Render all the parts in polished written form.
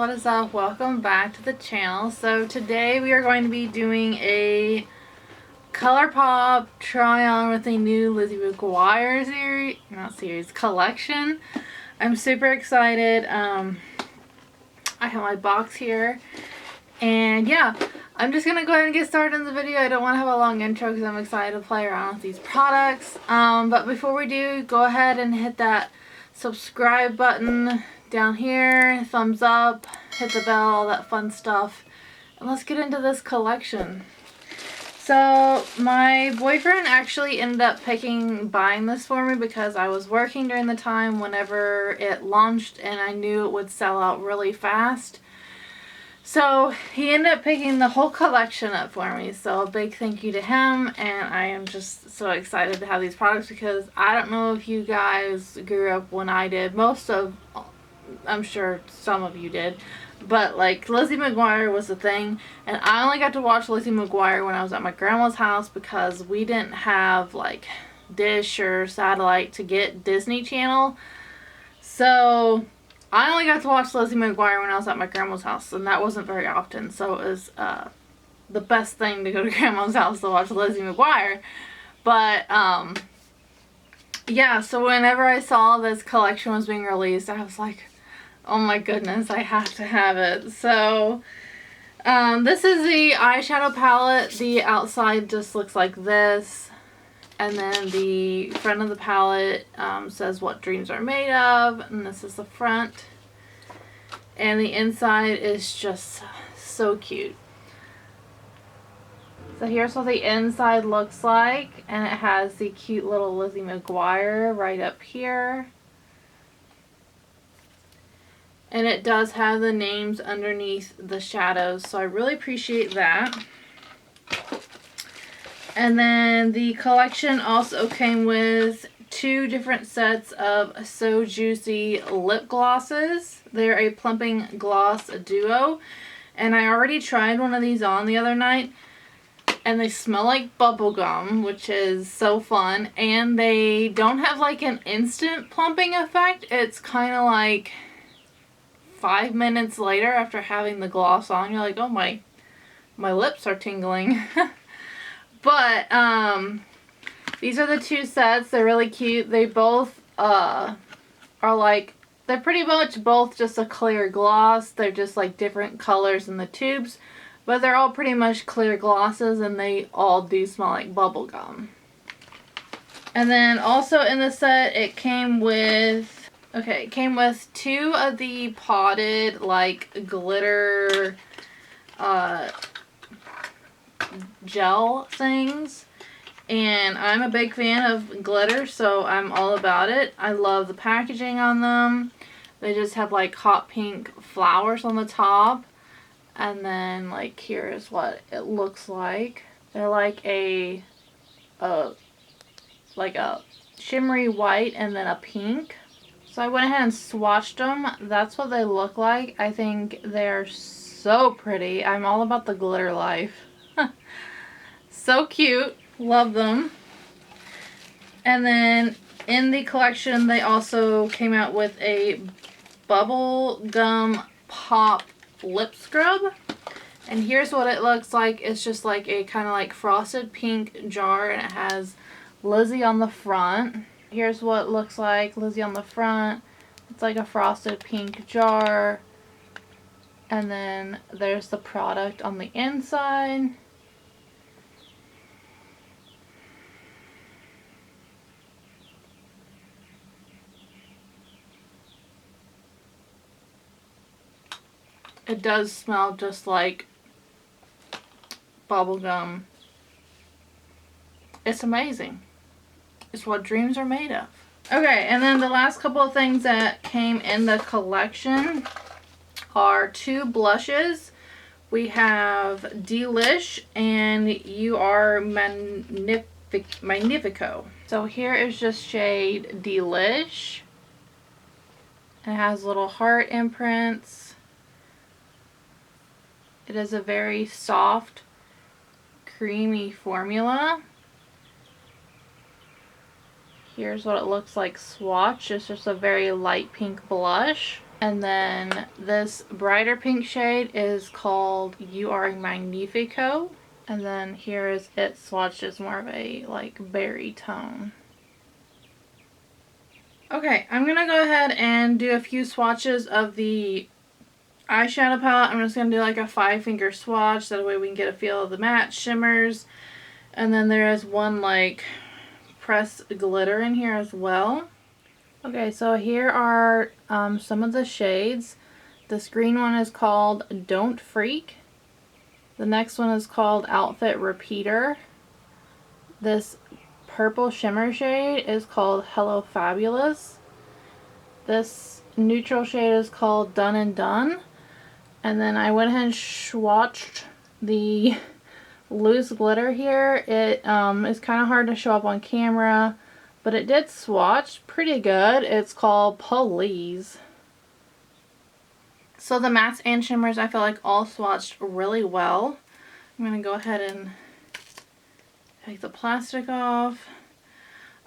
what is up? Welcome back to the channel. So today we are going to be doing a Colourpop try on with a new Lizzie McGuire collection. I'm super excited. I have my box here, and yeah, I'm just gonna go ahead and get started in the video. I don't want to have a long intro because I'm excited to play around with these products. But before we do, go ahead and hit that subscribe button down here, thumbs up, hit the bell, all that fun stuff, and let's get into this collection. So my boyfriend actually ended up buying this for me because I was working during the time whenever it launched and I knew it would sell out really fast. So he ended up picking the whole collection up for me, so a big thank you to him, and I am just so excited to have these products because I don't know if you guys grew up when I did. I'm sure some of you did, but like Lizzie McGuire was the thing, and I only got to watch Lizzie McGuire when I was at my grandma's house because we didn't have like Dish or satellite to get Disney Channel, so I only got to watch Lizzie McGuire when I was at my grandma's house, and that wasn't very often, so it was the best thing to go to grandma's house to watch Lizzie McGuire. But yeah, so whenever I saw this collection was being released, I was like, oh my goodness, I have to have it. So this is the eyeshadow palette. The outside just looks like this, and then the front of the palette says what dreams are made of, and this is the front, and the inside is just so cute. So here's what the inside looks like, and it has the cute little Lizzie McGuire right up here. And it does have the names underneath the shadows, so I really appreciate that. And then the collection also came with 2 different sets of So Juicy lip glosses. They're a plumping gloss duo, and I already tried one of these on the other night, and they smell like bubblegum, which is so fun, and they don't have like an instant plumping effect. It's kind of like 5 minutes later after having the gloss on, you're like, oh, my lips are tingling. But these are the 2 sets. They're really cute. They both are like, they're pretty much both just a clear gloss. They're just like different colors in the tubes, but they're all pretty much clear glosses, and they all do smell like bubblegum. And then also in the set, it came with 2 of the potted like glitter gel things, and I'm a big fan of glitter, so I'm all about it. I love the packaging on them. They just have like hot pink flowers on the top, and then like here is what it looks like. They're like a shimmery white and then a pink. So I went ahead and swatched them. That's what they look like. I think they're so pretty. I'm all about the glitter life. So cute. Love them. And then in the collection, they also came out with a bubble gum pop lip scrub. And here's what it looks like. It's just like a kind of like frosted pink jar, and it has Lizzie on the front. Here's what it looks like. Lizzie on the front. It's like a frosted pink jar. And then there's the product on the inside. It does smell just like bubblegum. It's amazing. It's what dreams are made of. Okay, and then the last couple of things that came in the collection are 2 blushes. We have Delish and You Are Magnifico. So here is just shade Delish. It has little heart imprints. It is a very soft, creamy formula. Here's what it looks like swatched. It's just a very light pink blush. And then this brighter pink shade is called You Are Magnifico. And then here is It Swatches, more of a like berry tone. Okay, I'm going to go ahead and do a few swatches of the eyeshadow palette. I'm just going to do like a 5-finger swatch. That way we can get a feel of the matte shimmers. And then there is one like pressed glitter in here as well. Okay, so here are some of the shades. This green one is called Don't Freak. The next one is called Outfit Repeater. This purple shimmer shade is called Hello Fabulous. This neutral shade is called Done and Done. And then I went ahead and swatched the loose glitter here. It is kind of hard to show up on camera, but it did swatch pretty good. It's called Police. So the mattes and shimmers I feel like all swatched really well. I'm going to go ahead and take the plastic off.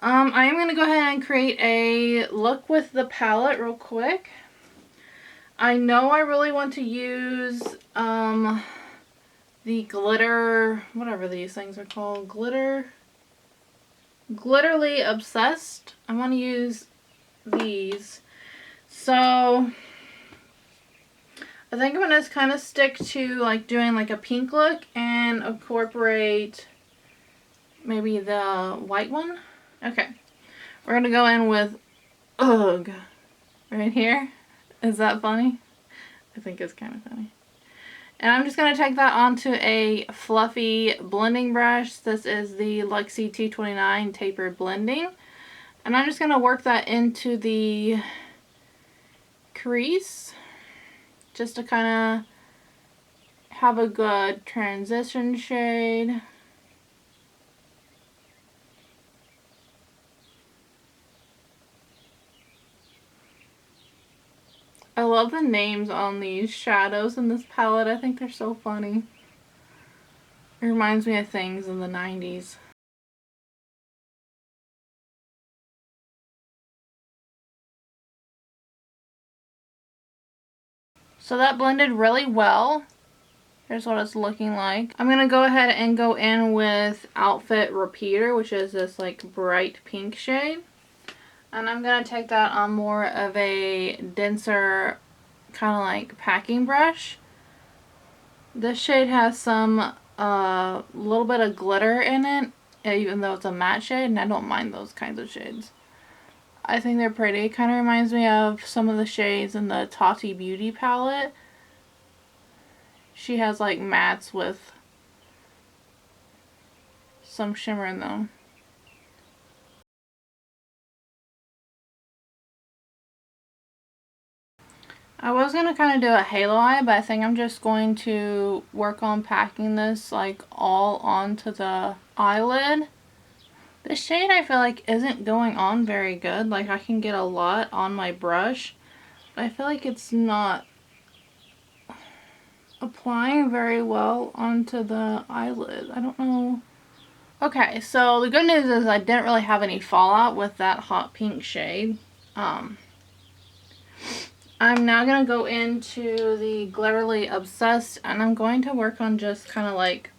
I am going to go ahead and create a look with the palette real quick. I know I really want to use the glitter, whatever these things are called, Glitterly Obsessed. I want to use these. So I think I'm going to kind of stick to like doing like a pink look and incorporate maybe the white one. Okay, we're going to go in with Ugh right here. Is that funny? I think it's kind of funny. And I'm just going to take that onto a fluffy blending brush. This is the Luxie 229 Tapered Blending. And I'm just going to work that into the crease just to kind of have a good transition shade. I love the names on these shadows in this palette. I think they're so funny. It reminds me of things in the 90s. So that blended really well. Here's what it's looking like. I'm going to go ahead and go in with Outfit Repeater, which is this like bright pink shade. And I'm going to take that on more of a denser kind of like packing brush. This shade has some little bit of glitter in it, even though it's a matte shade, and I don't mind those kinds of shades. I think they're pretty. It kind of reminds me of some of the shades in the Tati Beauty palette. She has like mattes with some shimmer in them. I was going to kind of do a halo eye, but I think I'm just going to work on packing this like all onto the eyelid. This shade I feel like isn't going on very good. Like I can get a lot on my brush, but I feel like it's not applying very well onto the eyelid. I don't know. Okay, so the good news is I didn't really have any fallout with that hot pink shade. I'm now going to go into the Glitterly Obsessed, and I'm going to work on just kind of like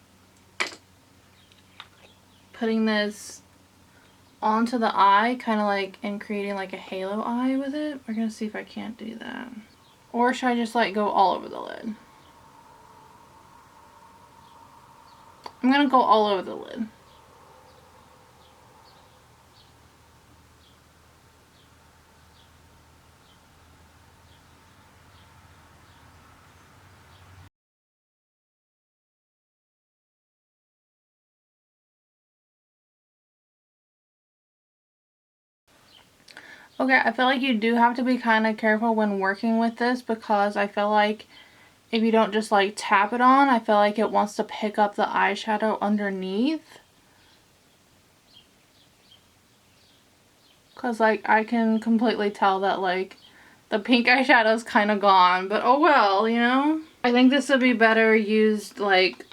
putting this onto the eye, kind of like and creating like a halo eye with it. We're going to see if I can't do that. Or should I just like go all over the lid? I'm going to go all over the lid. Okay, I feel like you do have to be kind of careful when working with this, because I feel like if you don't just like tap it on, I feel like it wants to pick up the eyeshadow underneath. Because like I can completely tell that like the pink eyeshadow is kind of gone, but oh well, you know? I think this would be better used like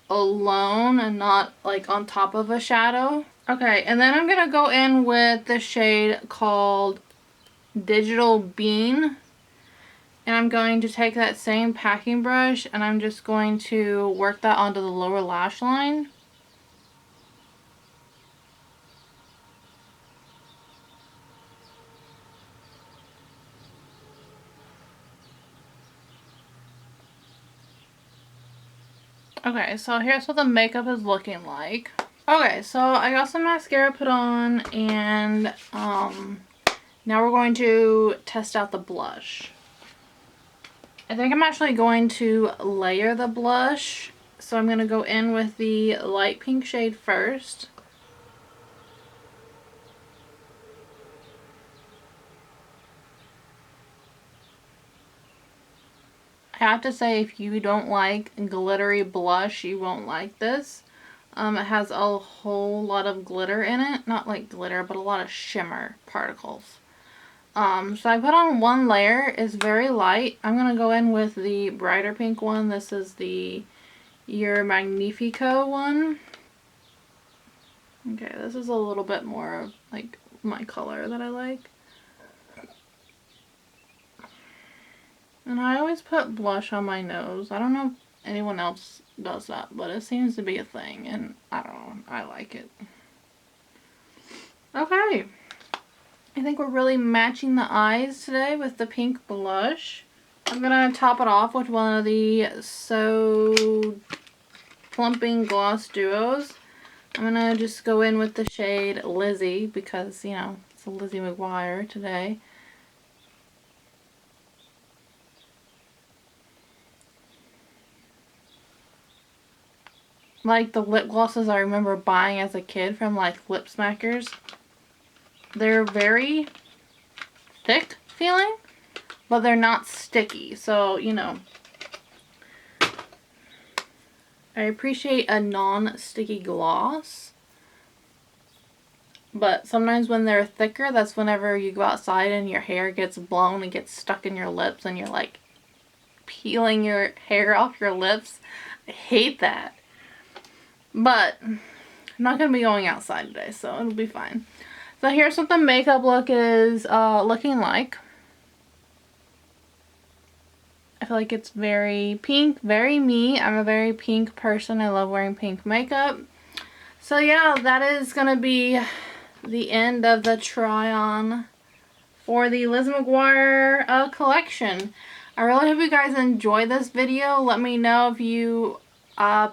alone and not like on top of a shadow. Okay, and then I'm going to go in with the shade called Digital Bean. And I'm going to take that same packing brush and I'm just going to work that onto the lower lash line. Okay, so here's what the makeup is looking like. Okay, so I got some mascara put on, and now we're going to test out the blush. I think I'm actually going to layer the blush. So I'm going to go in with the light pink shade first. I have to say, if you don't like glittery blush, you won't like this. It has a whole lot of glitter in it. Not like glitter, but a lot of shimmer particles. So I put on one layer. It's very light. I'm going to go in with the brighter pink one. This is the Your Magnifico one. Okay, this is a little bit more of like my color that I like. And I always put blush on my nose. I don't know if anyone else does that, but it seems to be a thing, and I don't know, I like it. Okay. I think we're really matching the eyes today with the pink blush. I'm going to top it off with one of the So Plumping Gloss Duos. I'm going to just go in with the shade Lizzie because, you know, it's a Lizzie McGuire today. Like the lip glosses I remember buying as a kid from like Lip Smackers. They're very thick feeling, but they're not sticky. So, you know, I appreciate a non-sticky gloss. But sometimes when they're thicker, that's whenever you go outside and your hair gets blown and gets stuck in your lips and you're like peeling your hair off your lips. I hate that. But I'm not going to be going outside today, so it'll be fine. So here's what the makeup look is looking like. I feel like it's very pink, very me. I'm a very pink person. I love wearing pink makeup. So yeah, that is going to be the end of the try-on for the Lizzie McGuire collection. I really hope you guys enjoyed this video. Let me know if you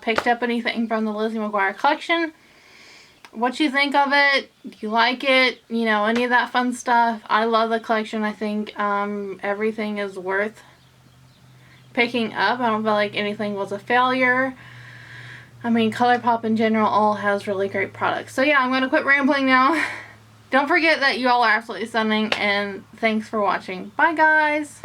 picked up anything from the Lizzie McGuire collection. What you think of it? Do you like it? You know, any of that fun stuff. I love the collection. I think everything is worth picking up. I don't feel like anything was a failure. I mean, Colourpop in general all has really great products. So yeah, I'm going to quit rambling now. Don't forget that you all are absolutely stunning, and thanks for watching. Bye guys!